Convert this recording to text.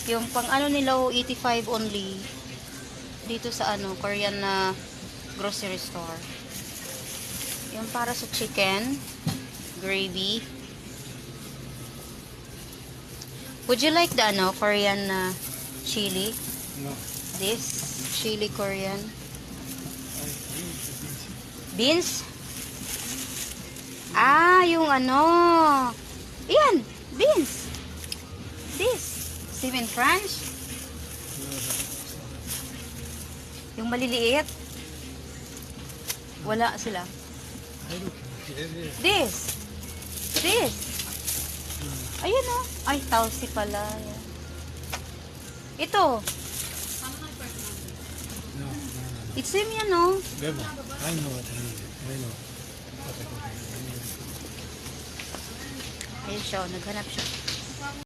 Yung pang ano nila, 85 only. Dito sa ano, Korean na grocery store. Yung para sa chicken, gravy. Would you like the ano, Korean chili? No. This chili Korean. I use the beans. Beans? Ah, yung ano. Yan, beans. This. Seven French. Yung maliliit. Wala sila. I look. Yeah. This. This. Ayun oh. Ay, tausi pala. Yan. Ito. No. It's same yan oh. Beba, I know what I need. I know what I need. Ayun siya, oh, naghanap siya.